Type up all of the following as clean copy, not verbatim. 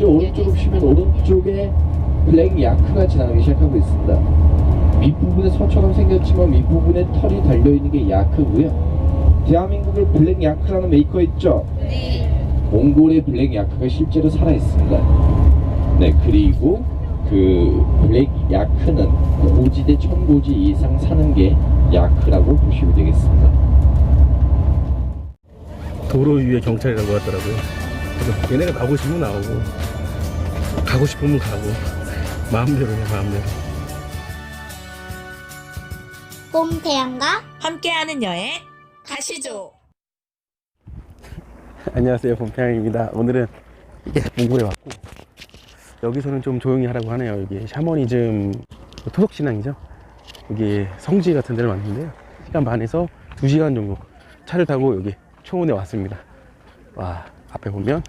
이제 오른쪽으로 보시면 오른쪽에 블랙 야크가 지나가기 시작하고 있습니다. 윗부분에 서처럼 생겼지만 윗부분에 털이 달려있는 게 야크고요. 대한민국에 블랙 야크라는 메이커 있죠? 네. 몽골의 블랙 야크가 실제로 살아있습니다. 네, 그리고 그 블랙 야크는 고지대 1000고지 이상 사는 게 야크라고 보시면 되겠습니다. 도로 위에 경찰이라고 하더라고요. 그래서 얘네가 가고 싶으면 나오고 가고 싶으면 가고 마음대로 해, 마음대로. 봄태양과 함께하는 여행 가시죠. 안녕하세요, 봄태양입니다. 오늘은 몽골에 왔고 여기서는 좀 조용히 하라고 하네요. 여기 샤머니즘 토속신앙이죠. 여기 성지 같은 데를 왔는데요, 1시간 반에서 2시간 정도 차를 타고 여기 초원에 왔습니다. 와, 앞에 보면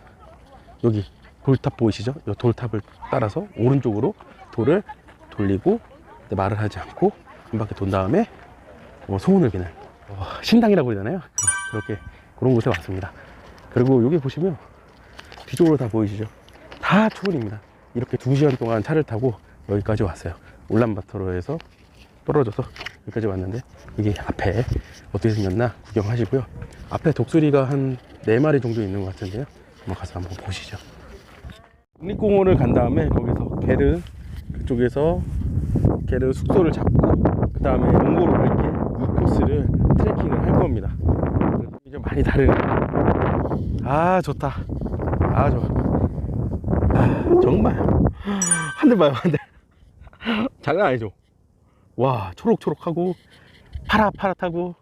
여기 돌탑 보이시죠? 이 돌탑을 따라서 오른쪽으로 돌을 돌리고 말을 하지 않고 한 바퀴 돈 다음에 소원을 비는 신당이라고 그러잖아요. 그렇게 그런 곳에 왔습니다. 그리고 여기 보시면 뒤쪽으로 다 보이시죠? 다 초원입니다. 이렇게 2시간 동안 차를 타고 여기까지 왔어요. 울란바토르에서 떨어져서 여기까지 왔는데, 여기 앞에 어떻게 생겼나 구경하시고요. 앞에 독수리가 한 4마리 정도 있는 것 같은데요, 한번 가서 한번 보시죠. 국립공원을 간 다음에 거기서 게르, 그쪽에서 게르 숙소를 잡고 그 다음에 몽골로 이렇게 이 코스를 트레킹을 할 겁니다. 이제 많이 다르네. 아, 좋다. 아, 좋아. 아, 정말 하늘 봐요, 하늘. 장난 아니죠? 와, 초록초록하고 파랗파랗하고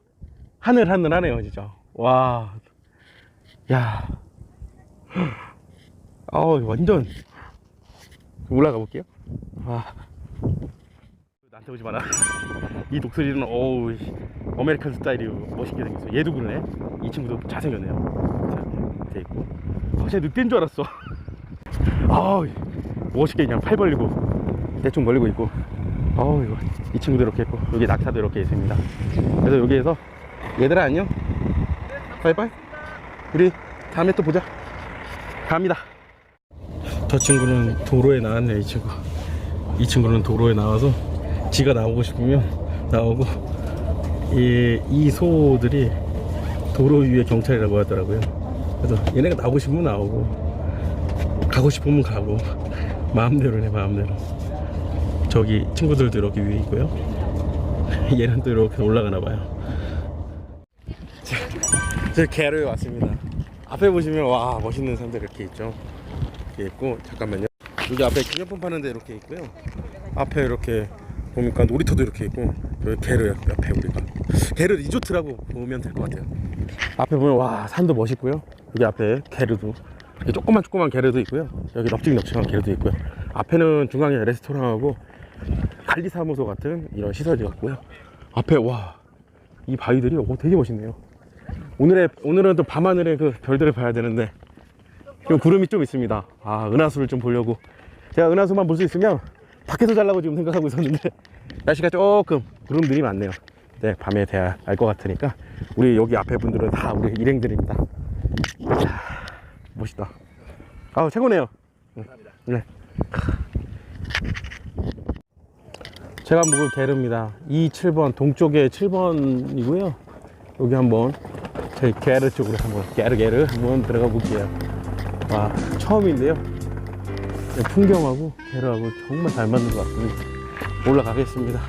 하늘하늘하네요, 진짜. 와, 야, 완전. 올라가 볼게요. 와, 나한테 오지 마라. 이 독수리는 어우, 아메리칸 스타일이 멋있게 생겼어. 얘도 그러네. 이 친구도 잘생겼네요. 돼 있고. 진짜 늑대인 줄 알았어. 아우, 멋있게 그냥 팔 벌리고 대충 벌리고 있고. 어우, 이거 이 친구도 이렇게 있고, 여기 낙타도 이렇게 있습니다. 그래서 여기에서 얘들아 안녕. 바이바이. 우리 다음에 또 보자. 갑니다. 저 친구는 도로에 나왔네요. 이 친구는 도로에 나와서 지가 나오고 싶으면 나오고, 이 소들이 도로 위에 경찰이라고 하더라고요. 그래서 얘네가 나오고 싶으면 나오고 가고 싶으면 가고 마음대로 해, 마음대로. 저기 친구들도 이렇게 위에 있고요. 얘는 또 이렇게 올라가나 봐요. 제 게르에 왔습니다. 앞에 보시면 와, 멋있는 산들 이렇게 있죠. 이렇게 있고, 잠깐만요. 여기 앞에 기념품 파는 데 이렇게 있고요. 앞에 이렇게 보니까 놀이터도 이렇게 있고, 여기 게르 옆에 우리가 게르 리조트라고 보면 될 것 같아요. 앞에 보면 와, 산도 멋있고요. 여기 앞에 게르도 이렇게 조그만 게르도 있고요. 여기 넙직한 게르도 있고요. 앞에는 중앙에 레스토랑하고 관리사무소 같은 이런 시설이 있고요. 앞에 와, 이 바위들이 되게 멋있네요. 오늘은 또 밤하늘의 그 별들을 봐야 되는데 지금 구름이 좀 있습니다. 아, 은하수를 좀 보려고. 제가 은하수만 볼 수 있으면 밖에서 자려고 지금 생각하고 있었는데 날씨가 조금 구름들이 많네요. 네, 밤에 돼야 알 것 같으니까. 우리 여기 앞에 분들은 다 우리 일행들입니다. 자, 멋있다. 아, 최고네요. 네. 제가 묵은 게르입니다. 27번 동쪽에 7번이고요. 여기 한번 저희 게르 쪽으로 한번 게르 한번 들어가 볼게요. 와, 처음인데요, 풍경하고 게르하고 정말 잘 맞는 것 같습니다. 올라가겠습니다.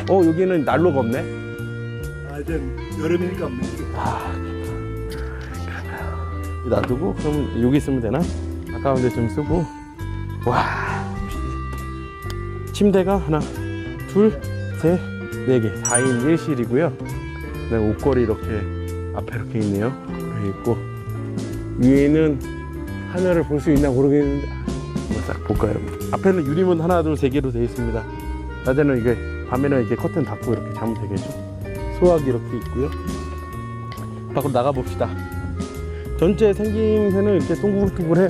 여기는 난로가 없네. 아, 이제 여름이니까 없네. 아, 놔두고 그럼 여기 있으면 되나? 아까운데 좀 쓰고. 와, 침대가 하나, 둘, 셋, 4개, 4인 1실이고요. 그다음에 옷걸이 이렇게 앞에 이렇게 있네요. 여기 있고, 위에는 하늘을 볼 수 있나 모르겠는데 한번 싹 볼까요? 앞에는 유리문 하나, 둘, 3개로 되어 있습니다. 낮에는 이게, 밤에는 이렇게 커튼 닫고 이렇게 자면 되겠죠. 소화기 이렇게 있고요. 밖으로 나가 봅시다. 전체 생김새는 이렇게 동글동글해요.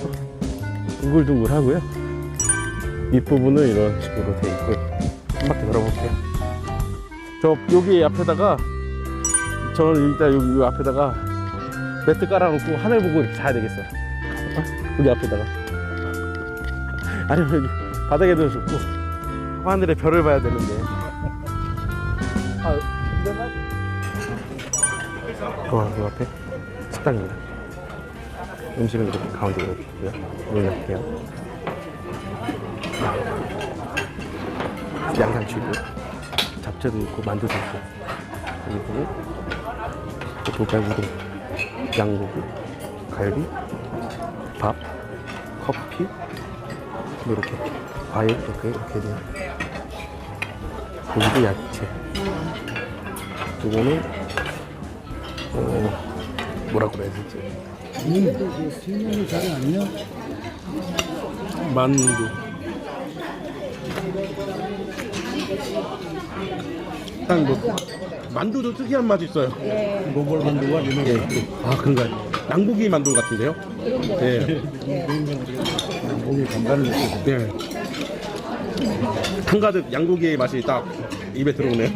둥글둥글하고요. 윗부분은 이런 식으로 되어 있고, 한 바퀴 돌아볼게요. 여기 앞에다가, 저는 일단 여기 앞에다가 매트 깔아놓고 하늘 보고 이렇게 자야 되겠어요. 여기 앞에다가. 아니면 여기 바닥에도 좋고 하늘에 별을 봐야 되는데. 요 앞에 식당입니다. 음식은 이렇게 가운데 이렇게 있고요. 문을 열게요. 양상추 있고 잡채도 있고 만두도 있고 그리고 도갈비도 양고기, 갈비, 밥, 커피 뭐 이렇게 과일 이렇게 돼요. 고기도 야채. 이거는 뭐라고 그래야 되지? 만두. 일단 뭐 만두도 특이한 맛이 있어요. 몽골 만두가 유명해요. 아 그런가요? 양고기 만두 같은데요? 네. 양고기 감가를 넣고. 네. 한가득 양고기의 맛이 딱 입에 들어오네요.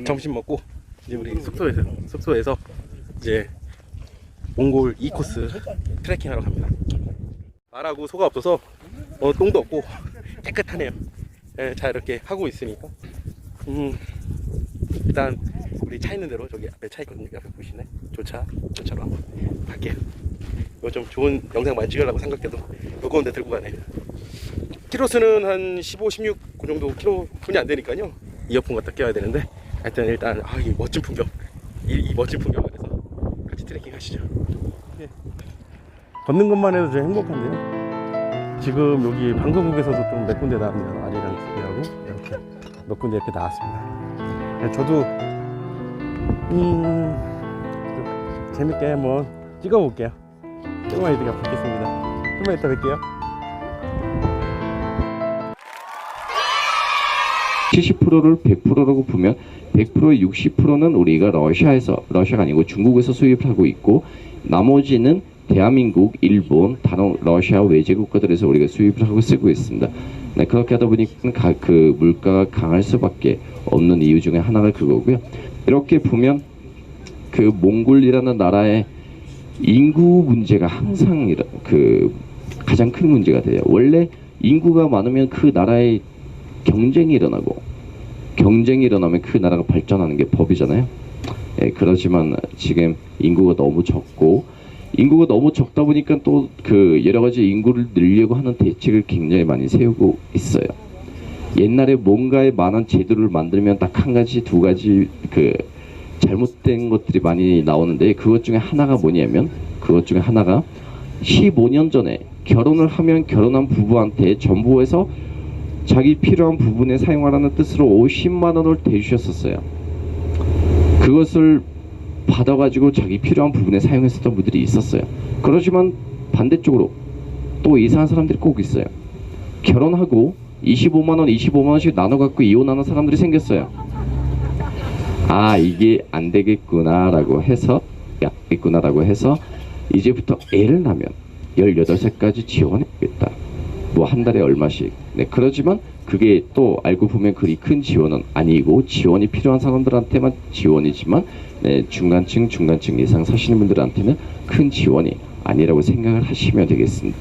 점심 먹고 이제 우리 숙소에서 이제 몽골 2코스 트레킹하러 갑니다. 말하고 소가 없어서 똥도 없고 깨끗하네요. 네, 잘 이렇게 하고 있으니까 일단 우리 차 있는 대로 저기 앞에 차 있거든요. 앞에 보이시네. 조차로 한번 갈게요. 이거 좀 좋은 영상 많이 찍으려고 생각해도 요건데 들고 가네요. 키로수는 한 15, 16 그 정도 키로분이 안 되니까요. 이어폰 갖다 껴야 되는데 하여튼 일단 이 멋진 풍경 이 멋진 풍경 아래서 같이 트레킹 하시죠. 네. 걷는 것만 해도 좀 행복한데요. 지금 여기 방송국에서도 좀 몇 군데 나왔습니다. 아리랑 TV하고 이렇게 몇 군데 이렇게 나왔습니다. 저도 재밌게 한번 찍어볼게요. 조금만 이따가 뵙겠습니다. 조금만 이따 뵐게요. 70%를 100%라고 보면 100%의 60%는 우리가 러시아가 아니고 중국에서 수입을 하고 있고 나머지는 대한민국, 일본, 다른 러시아 외제 국가들에서 우리가 수입을 하고 쓰고 있습니다. 네, 그렇게 하다 보니까 그 물가가 강할 수밖에 없는 이유 중에 하나가 그거고요. 이렇게 보면 그 몽골이라는 나라의 인구 문제가 항상 그 가장 큰 문제가 돼요. 원래 인구가 많으면 그 나라에 경쟁이 일어나면 그 나라가 발전하는 게 법이잖아요. 예, 그렇지만 지금 인구가 너무 적다 보니까 또 그 여러 가지 인구를 늘려고 하는 대책을 굉장히 많이 세우고 있어요. 옛날에 뭔가에 많은 제도를 만들면 딱 한 가지, 두 가지 그 잘못된 것들이 많이 나오는데 그것 중에 하나가 15년 전에 결혼을 하면 결혼한 부부한테 정부에서 자기 필요한 부분에 사용하라는 뜻으로 50만 원을 대주셨었어요. 그것을 받아가지고 자기 필요한 부분에 사용했었던 분들이 있었어요. 그렇지만 반대쪽으로 또 이상한 사람들이 꼭 있어요. 결혼하고 25만 원씩 나눠갖고 이혼하는 사람들이 생겼어요. 이게 안 되겠구나라고 해서 이제부터 애를 낳으면 18살까지 지원해야겠다. 뭐 한 달에 얼마씩. 네, 그러지만 그게 또 알고 보면 그리 큰 지원은 아니고 지원이 필요한 사람들한테만 지원이지만 중간층 이상 사시는 분들한테는 큰 지원이 아니라고 생각을 하시면 되겠습니다.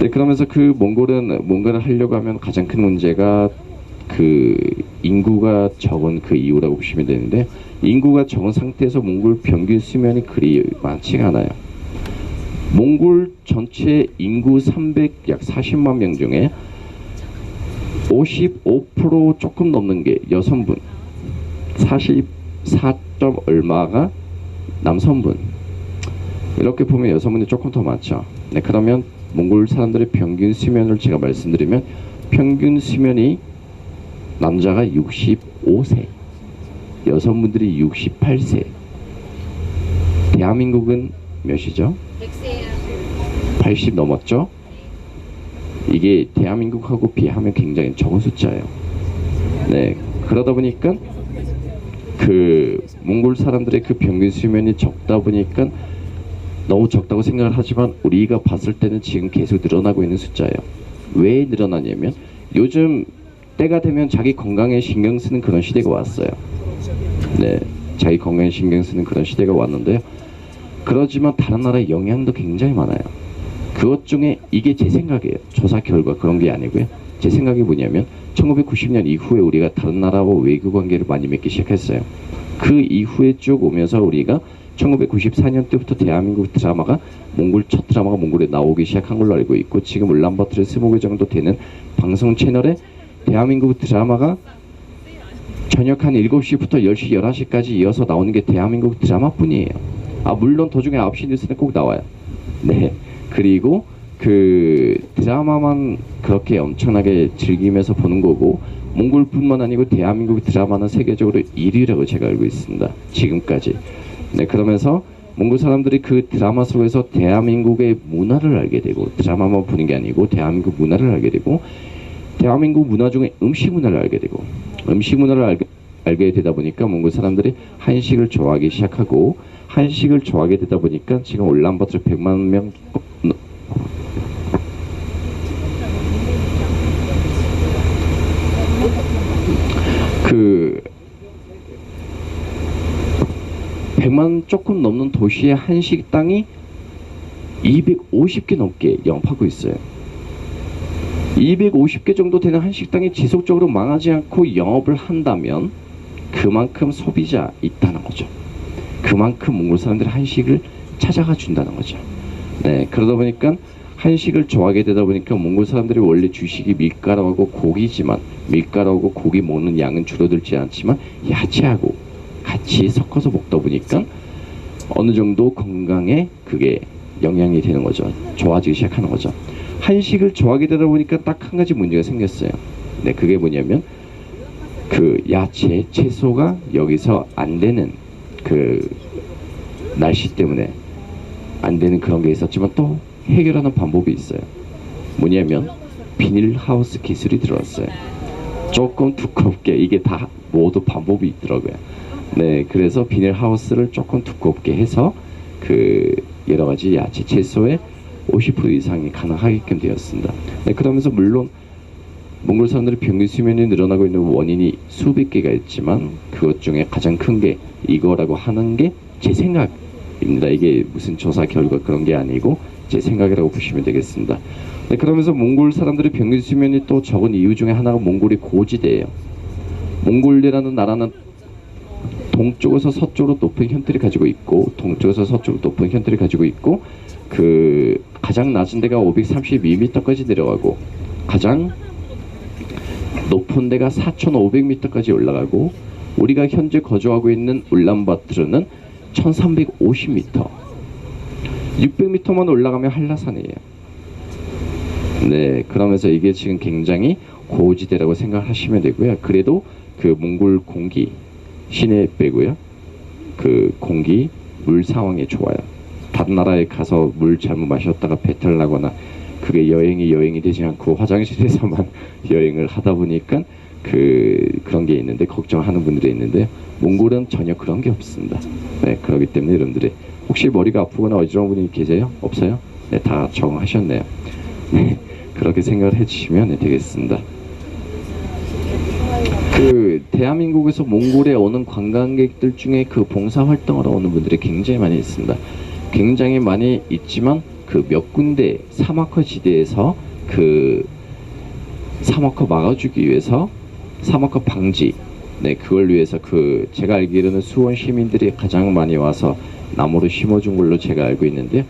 네, 그러면서 그 몽골은 뭔가를 하려고 하면 가장 큰 문제가 그 인구가 적은 그 이유라고 보시면 되는데 인구가 적은 상태에서 몽골 평균 수명이 그리 많지가 않아요. 몽골 전체 인구 약 40만 명 중에 55% 조금 넘는 게 여성분, 44. 얼마가 남성분. 이렇게 보면 여성분이 조금 더 많죠. 네, 그러면 몽골 사람들의 평균 수명을 제가 말씀드리면 평균 수명이 남자가 65세, 여성분들이 68세. 대한민국은 몇이죠? 80 넘었죠? 이게 대한민국하고 비하면 굉장히 적은 숫자예요. 네, 그러다 보니까 그 몽골 사람들의 그 평균 수명이 적다 보니까 너무 적다고 생각을 하지만 우리가 봤을 때는 지금 계속 늘어나고 있는 숫자예요. 왜 늘어나냐면 요즘 때가 되면 자기 건강에 신경 쓰는 그런 시대가 왔어요. 네, 자기 건강에 신경 쓰는 그런 시대가 왔는데요. 그렇지만 다른 나라의 영향도 굉장히 많아요. 그것 중에 이게 제 생각이에요. 조사 결과 그런 게 아니고요. 제 생각이 뭐냐면 1990년 이후에 우리가 다른 나라와 외교 관계를 많이 맺기 시작했어요. 그 이후에 쭉 오면서 우리가 1994년 때부터 대한민국 드라마가 첫 드라마가 몽골에 나오기 시작한 걸로 알고 있고, 지금 울란바토르 20개 정도 되는 방송 채널에 대한민국 드라마가 저녁 한 7시부터 10시, 11시까지 이어서 나오는 게 대한민국 드라마뿐이에요. 물론 도중에 9시 뉴스는 꼭 나와요. 네. 그리고 그 드라마만 그렇게 엄청나게 즐기면서 보는 거고, 몽골뿐만 아니고 대한민국 드라마는 세계적으로 1위라고 제가 알고 있습니다. 지금까지. 네, 그러면서 몽골 사람들이 그 드라마 속에서 대한민국의 문화를 알게 되고, 드라마만 보는 게 아니고 대한민국 문화를 알게 되고, 대한민국 문화 중에 음식 문화를 알게 되고, 음식 문화를 알게 되다 보니까 몽골 사람들이 한식을 좋아하기 시작하고, 한식을 좋아하게 되다 보니까 지금 울란바토르 100만 명 그 100만 조금 넘는 도시의 한식당이 250개 넘게 영업하고 있어요. 250개 정도 되는 한식당이 지속적으로 망하지 않고 영업을 한다면 그만큼 소비자 있다는 거죠. 그만큼 몽골 사람들이 한식을 찾아가 준다는 거죠. 네, 그러다 보니까 한식을 좋아하게 되다 보니까 몽골 사람들이 원래 주식이 밀가루하고 고기지만, 밀가루하고 고기 먹는 양은 줄어들지 않지만 야채하고 같이 섞어서 먹다 보니까 어느 정도 건강에 그게 영향이 되는 거죠. 좋아지기 시작하는 거죠. 한식을 좋아하게 되다 보니까 딱 한 가지 문제가 생겼어요. 네, 그게 뭐냐면 그 야채, 채소가 여기서 안 되는, 그 날씨 때문에 안 되는 그런 게 있었지만 또 해결하는 방법이 있어요. 뭐냐면 비닐하우스 기술이 들어왔어요. 조금 두껍게, 이게 다 모두 방법이 있더라고요. 네, 그래서 비닐하우스를 조금 두껍게 해서 그 여러 가지 야채, 채소의 50% 이상이 가능하게끔 되었습니다. 네, 그러면서 물론 몽골 사람들의 평균 수명이 늘어나고 있는 원인이 수백 개가 있지만 그것 중에 가장 큰 게 이거라고 하는 게 제 생각입니다. 이게 무슨 조사 결과 그런 게 아니고 제 생각이라고 보시면 되겠습니다. 네, 그러면서 몽골 사람들의 평균 수명이 또 적은 이유 중에 하나가 몽골이 고지대예요. 몽골이라는 나라는 동쪽에서 서쪽으로 높은 현대를 가지고 있고, 동쪽에서 서쪽으로 높은 현대를 가지고 있고, 그 가장 낮은 데가 532m까지 내려가고, 가장 높은 데가 4,500m까지 올라가고, 우리가 현재 거주하고 있는 울란바토르는 1,350m, 600m만 올라가면 한라산이에요. 네, 그러면서 이게 지금 굉장히 고지대라고 생각하시면 되고요. 그래도 그 몽골 공기 시내 빼고요, 그 공기, 물 상황이 좋아요. 다른 나라에 가서 물 잘못 마셨다가 배탈 나거나 그게 여행이 되지 않고 화장실에서만 여행을 하다 보니까 그런 게 있는데, 걱정하는 분들이 있는데, 몽골은 전혀 그런 게 없습니다. 네, 그렇기 때문에 여러분들이 혹시 머리가 아프거나 어지러운 분이 계세요? 없어요? 네, 다 적응하셨네요. 네, 그렇게 생각을 해주시면 되겠습니다. 그 대한민국에서 몽골에 오는 관광객들 중에 그 봉사활동하러 오는 분들이 굉장히 많이 있습니다. 굉장히 많이 있지만 그 몇 군데 사막화 지대에서 그 사막화 막아주기 위해서, 사막화 방지, 네, 그걸 위해서 그 제가 알기로는 수원 시민들이 가장 많이 와서 나무를 심어준 걸로 제가 알고 있는데요.